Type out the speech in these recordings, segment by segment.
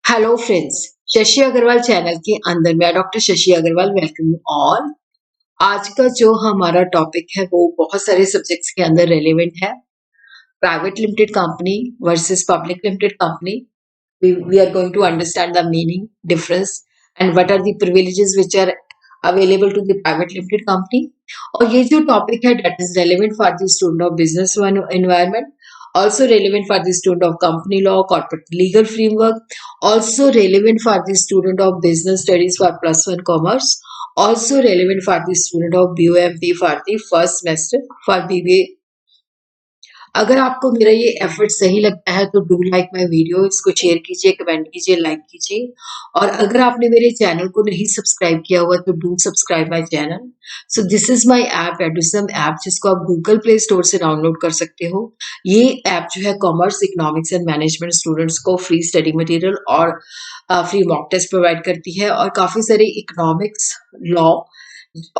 Hello friends, Shashi Agarwal channel के अंदर मैं doctor Shashi Agarwal welcome you all. आज का जो हमारा टॉपिक है वो बहुत सारे सब्जेक्ट्स के अंदर रेलेवेंट है। Private limited company versus public limited company. We are going to understand the meaning, difference, and what are the privileges which are available to the private limited company. और ये जो टॉपिक है that is relevant for the student of business environment, also relevant for the student of company law, corporate legal framework, also relevant for the student of business studies for plus one commerce, also relevant for the student of BOMP for the first semester for BBA। अगर आपको मेरा ये effort सही लगता है तो do like my video, इसको share कीजिए, कमेंट कीजिए, लाइक कीजिए। और अगर आपने मेरे चैनल को नहीं सब्सक्राइब किया हुआ तो do subscribe my channel. So this is my app Edusum app, जिसको आप गूगल प्ले स्टोर से डाउनलोड कर सकते हो। ये ऐप जो है commerce, economics and management students को फ्री स्टडी मटेरियल और फ्री मॉक टेस्ट प्रोवाइड करती है, और काफी सारे इकोनॉमिक्स, लॉ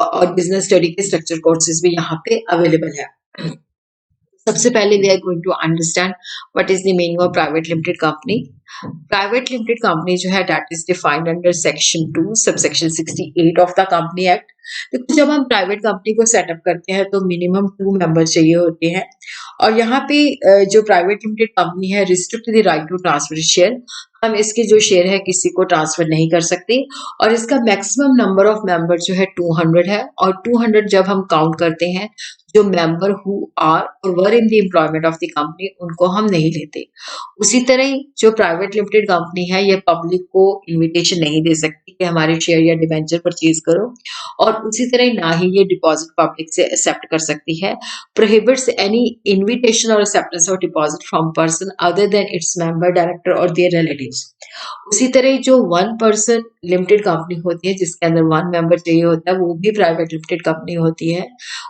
और बिजनेस स्टडी के स्ट्रक्चर कोर्सेज भी यहाँ पे अवेलेबल है। सबसे पहले we are going to understand what is the meaning of private limited company. Private limited company जो है that is defined under section 2 subsection 68 of the company act. तो जब हम प्राइवेट कंपनी को सेटअप करते हैं तो मिनिमम 2 मेंबर चाहिए होते हैं। और यहाँ पे जो प्राइवेट लिमिटेड कंपनी है restrict the right to transfer share. हम इसके जो शेयर है किसी को ट्रांसफर नहीं कर सकते। और इसका मैक्सिमम नंबर ऑफ मेंबर जो है 200 है। और 200 जब हम काउंट करते हैं, जो member who are or were in the employment of the company, उनको हम नहीं लेते। उसी तरह ही जो प्राइवेट लिमिटेड कंपनी है ये पब्लिक को इनविटेशन नहीं दे सकती कि हमारे शेयर या डिबेंचर परचेज करो। और उसी तरह ना ही ये डिपॉजिट पब्लिक से एक्सेप्ट कर सकती है। प्रोहिबिट्स एनी इनविटेशन और acceptance of deposit from person other than its member, director और देयर रिलेटिव्स। उसी तरह जो वन पर्सन लिमिटेड कंपनी होती है जिसके अंदर वन मेंबर चाहिए होता है, वो भी प्राइवेट लिमिटेड कंपनी होती है।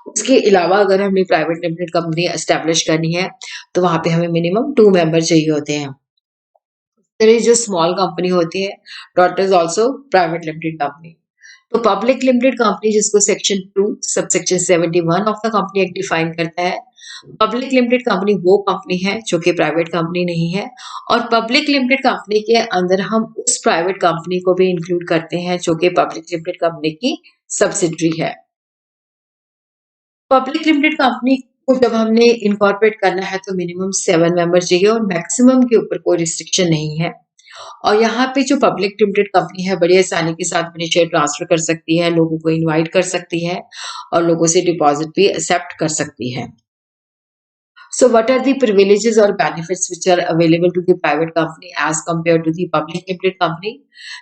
उसके अलावा अगर हमने प्राइवेट लिमिटेड कंपनी एस्टेब्लिश करनी है तो वहां पे हमें मिनिमम 2 मेंबर चाहिए होते हैं। तरह जो स्मॉल कंपनी होती है dot is also private limited company. तो पब्लिक लिमिटेड कंपनी, जिसको section 2 subsection 71 of the company act define करता है। पब्लिक लिमिटेड कंपनी वो कंपनी है जो कि प्राइवेट कंपनी नहीं है। और पब्लिक लिमिटेड कंपनी के अंदर हम उस प्राइवेट कंपनी को भी इंक्लूड करते हैं जो कि पब्लिक लिमिटेड कंपनी की सब्सिडरी है। पब्लिक लिमिटेड कंपनी को जब हमने इनकॉर्पोरेट करना है तो मिनिमम 7 मेंबर चाहिए और मैक्सिमम के ऊपर कोई रिस्ट्रिक्शन नहीं है। और यहाँ पे जो पब्लिक लिमिटेड कंपनी है बड़ी आसानी के साथ अपने शेयर ट्रांसफर कर सकती है, लोगों को इनवाइट कर सकती है और लोगों से डिपॉजिट भी एक्सेप्ट कर सकती है। So what are the privileges or benefits which are available to the private company as compared to the public limited company?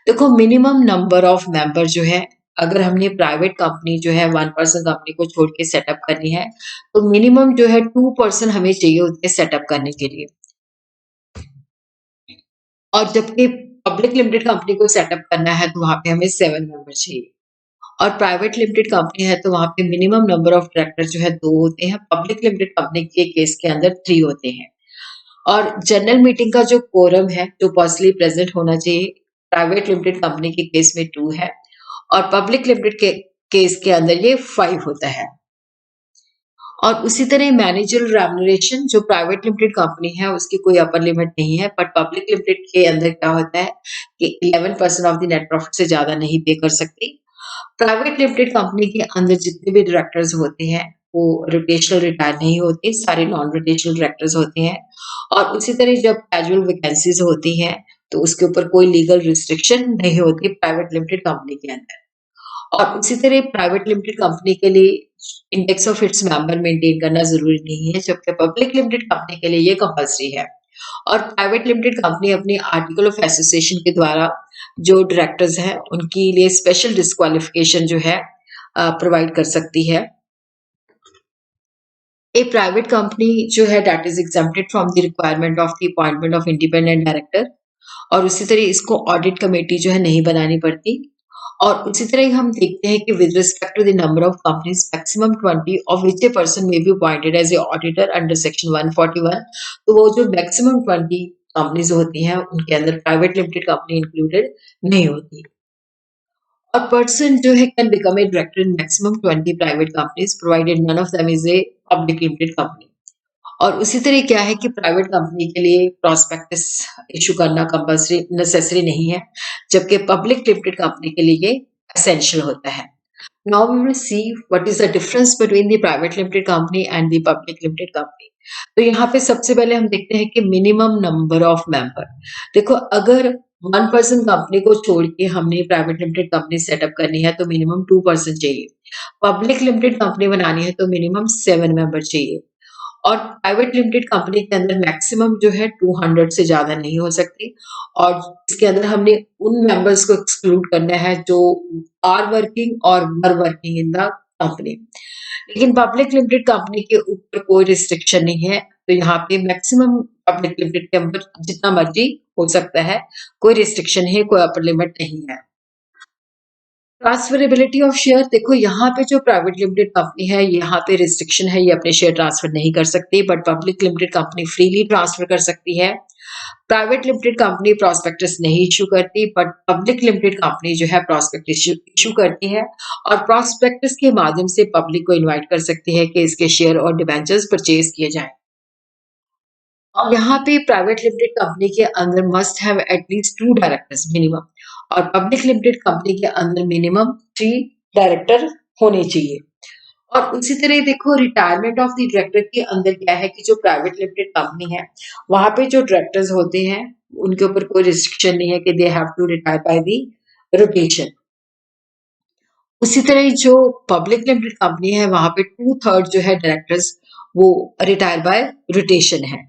देखो, मिनिमम नंबर ऑफ मेंबर जो है, अगर हमने प्राइवेट कंपनी जो है 1 पर्सन कंपनी को छोड़ के सेटअप करनी है तो मिनिमम जो है 2 पर्सन हमें चाहिए होते हैं सेटअप करने के लिए। और जबकि पब्लिक लिमिटेड कंपनी को सेटअप करना है तो वहां पे हमें 7 मेंबर चाहिए। और प्राइवेट लिमिटेड कंपनी है तो वहां पे मिनिमम नंबर ऑफ डायरेक्टर जो है 2 होते हैं। पब्लिक लिमिटेड कंपनी के केस के अंदर 3 होते हैं। और जनरल मीटिंग का जो कोरम है जो पर्सनली प्रेजेंट होना चाहिए, प्राइवेट लिमिटेड कंपनी के केस में 2 है और पब्लिक लिमिटेड के केस के अंदर ये 5 होता है। और उसी तरह मैनेजरल रेम्युनरेशन, जो प्राइवेट लिमिटेड कंपनी है उसकी कोई अपर लिमिट नहीं है, बट पब्लिक लिमिटेड के अंदर क्या होता है कि 11% ऑफ द नेट प्रॉफिट से ज्यादा नहीं पे कर सकती। प्राइवेट लिमिटेड कंपनी के अंदर जितने भी डायरेक्टर्स होते हैं वो रोटेशनल रिटायर नहीं होते, सारे नॉन रोटेशनल डायरेक्टर्स होते हैं। और उसी तरह जब कैजुअल वैकेंसीज होती हैं तो उसके ऊपर कोई लीगल रिस्ट्रिक्शन नहीं होती प्राइवेट लिमिटेड कंपनी के अंदर। और उसी तरह प्राइवेट लिमिटेड कंपनी के लिए index of its member maintain करना जरूरी नहीं है, जबकि पब्लिक लिमिटेड कंपनी के लिए ये कंपल्सरी है। और प्राइवेट लिमिटेड कंपनी अपनी आर्टिकल ऑफ एसोसिएशन के द्वारा जो डायरेक्टर्स हैं उनके लिए स्पेशल डिस्क्वालिफिकेशन जो है प्रोवाइड कर सकती है। ए प्राइवेट कंपनी जो है that is exempted from the requirement of the appointment of independent director. और उसी तरह इसको ऑडिट कमेटी जो है नहीं बनानी पड़ती। और उसी तरह हम देखते हैं कि with respect to the number of companies maximum 20 of which a person may be appointed as a auditor under section 141। तो वो जो मैक्सिमम 20 कंपनीज होती हैं उनके अंदर प्राइवेट लिमिटेड कंपनी इंक्लूडेड नहीं होती। A person जो है can become a director in maximum 20 private companies provided none of them is a public limited company। और उसी तरह क्या है कि प्राइवेट कंपनी के लिए प्रॉस्पेक्टस इश्यू करना कंपल्सरी नेसेसरी नहीं है, जबकि पब्लिक लिमिटेड कंपनी के लिए ये एसेंशियल होता है। Now we will see what is the difference between the private limited company and the public limited company. तो यहाँ पे सबसे पहले हम देखते हैं कि मिनिमम नंबर ऑफ मेंबर। देखो, अगर 1 पर्सन कंपनी को छोड़ के हमने प्राइवेट लिमिटेड कंपनी सेटअप करनी है तो मिनिमम 2 पर्सन चाहिए। पब्लिक लिमिटेड कंपनी बनानी है तो मिनिमम 7 मेंबर चाहिए। और प्राइवेट लिमिटेड कंपनी के अंदर मैक्सिमम जो है 200 से ज़्यादा नहीं हो सकती। और इसके अंदर हमने उन मेंबर्स को एक्सक्लूड करना है जो आर वर्किंग और were working in the company. लेकिन पब्लिक लिमिटेड कंपनी के ऊपर कोई रिस्ट्रिक्शन नहीं है, तो यहाँ पे मैक्सिमम पब्लिक लिमिटेड के अंदर जितना मर्जी हो सकता है, कोई रिस्ट्रिक्शन है, कोई अपर लिमिट नहीं है। ट्रांसफरेबिलिटी ऑफ शेयर, देखो यहाँ पे जो प्राइवेट लिमिटेड कंपनी है यहाँ पे रिस्ट्रिक्शन है, ये अपने शेयर ट्रांसफर नहीं कर सकती, but public limited company freely transfer कर सकती है। प्राइवेट लिमिटेड कंपनी प्रॉस्पेक्टस नहीं इशू करती, बट पब्लिक लिमिटेड कंपनी जो है प्रॉस्पेक्टस इशू करती है और प्रॉस्पेक्टस के माध्यम से पब्लिक को इनवाइट कर सकती है कि इसके शेयर और डिबेंचर्स परचेज किए जाएं। और यहाँ पे प्राइवेट लिमिटेड कंपनी के अंदर must have at least 2 directors minimum, और पब्लिक लिमिटेड कंपनी के अंदर मिनिमम 3 डायरेक्टर होने चाहिए। और उसी तरह देखो, रिटायरमेंट ऑफ द डायरेक्टर के अंदर क्या है कि जो प्राइवेट लिमिटेड कंपनी है वहां पे जो डायरेक्टर्स होते हैं उनके ऊपर कोई रिस्ट्रिक्शन नहीं है कि they have to retire by the rotation. उसी तरह जो पब्लिक लिमिटेड कंपनी है वहां पे 2/3 जो है डायरेक्टर्स वो रिटायर बाय रोटेशन है।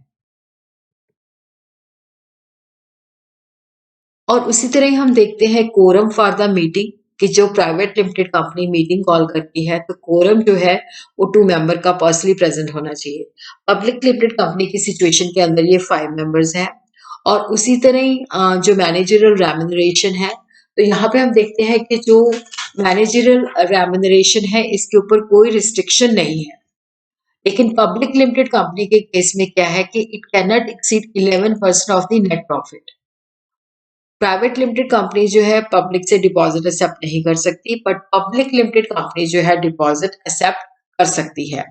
और उसी तरह हम देखते हैं कोरम फॉर द मीटिंग, कि जो private limited company meeting call करती है तो कोरम जो है वो 2 मेंबर का पर्सनली प्रेजेंट होना चाहिए। पब्लिक लिमिटेड कंपनी की सिचुएशन के अंदर ये 5 मेंबर्स हैं। और उसी तरह ही जो मैनेजरल रेम्यूनरेशन है, तो यहाँ पे हम देखते हैं कि जो मैनेजरल रेम्यूनरेशन है इसके ऊपर कोई रिस्ट्रिक्शन नहीं है। लेकिन पब्लिक लिमिटेड कंपनी के केस में क्या है कि it can not exceed 11% of the net profit. Private limited company जो है पब्लिक से डिपॉजिट एक्सेप्ट नहीं कर सकती, बट पब्लिक लिमिटेड कंपनी जो है डिपॉजिट एक्सेप्ट कर सकती है।